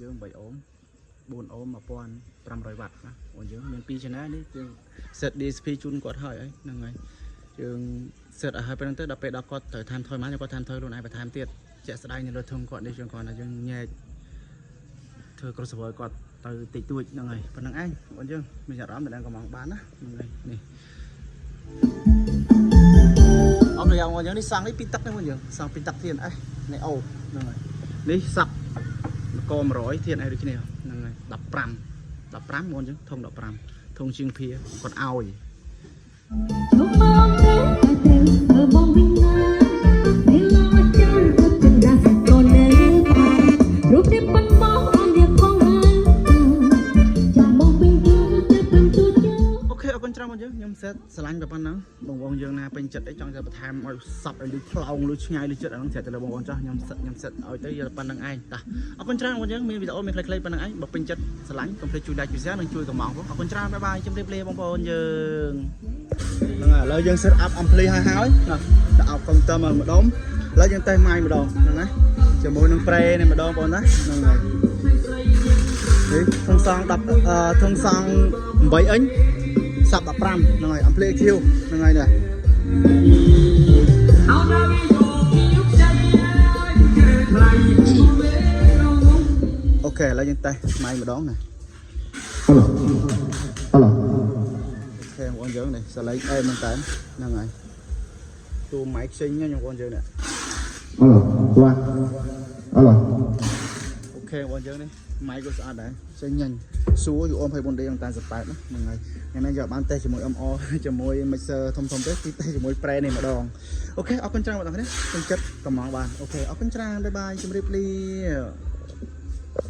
dương 7 ốm 4 ốm mà pon 500Wណាបងយើងមាន2 channel នេះយើង set DSP ជូនគាត់ហើយហ្នឹងហើយយើង set ឲ្យពេលហ្នឹងទៅដល់ពេលដល់គាត់ត្រូវ time ថយមកគាត់ time ថយខ្លួនឯងបន្ថែមទៀតជាក់ស្ដែងនៅលើធុងគាត់នេះយើងគាត់ថាយើងញែកធ្វើ crossover គាត់ទៅតិចតួចហ្នឹងហើយប៉ុណ្្នឹងឯងបងយើងមានអារម្មណ៍តែកំងបានណាហ្នឹងហើយនេះអត់ប្រយោជន៍បងយើងនេះសង់នេះពីទឹកនេះបងយើងសង់ពីទឹកទៀតអេនេះអូហ្នឹងហើយនេះសក់ក100ទៀតឯងដូចគ្នាហ្នឹងហើយ15បងយើងធុង15ធុងជាងភាគាត់ឲ្យខ្ញុំសេតស្រឡាញ់តែប៉ុណ្ណឹងបងយើងណាពេញចិត្តអីចង់ទៅបន្ថែមឲ្យសັບឲ្យលឺផ្លោងលឺឆ្ងាយលឺចិត្តអាហ្នឹងស្រាប់តែបងចាស់ខ្ញុំសេតឲ្យទៅយកប៉ុណ្្នឹងឯងតាអរគុណច្រើនបងយើងមានវីដេអូមានខ្លីៗប៉ុណ្្នឹងឯងបើពេញចិត្តស្រឡាញ់កុំភ្លេចជួយ like ជួយ share និងជួយកំងផងអរគុណច្រើនបាយបាយជម្រាបលាបងប្អូនយើងហ្នឹងហើយឥឡូវយើង set up ampli ហើយដាក់អោបកុំព្យូទ័រមកម្ដុំឥឡូវយើងតេស្តម៉ាយម្ដងហ្នឹងណាជាមួយនឹង spray នេះម្ដងបងណាហ្នឹងហើយនេះធុងសង10ធុងសង8អិញសាប់15ហ្នឹងហើយ ampli active ហ្នឹងហើយនេះអូខេឥឡូវយើងតេស្តម៉ៃម្ដងណាហឡូអូខេបងយើងនេះសលេងអេមែនតើហ្នឹងហើយទូម៉ៃខ្សិញខ្ញុំបងយើងនេះហឡូបាទហឡូអូខេបងយើងនេះម៉ៃក៏ស្អាតដែរខ្សិញញ៉ាញ់សួរយូអម24D តាម18ណាហ្នឹងហើយថ្ងៃនេះយកបានតេស្តជាមួយ MR ជាមួយ mixer ធំទេទីតេស្តជាមួយ spray នេះម្ដងអូខេអរគុណច្រើនបងប្អូនពេញចិត្តកំងបានអូខេអរគុណច្រើនបាយបាយជម្រាបលា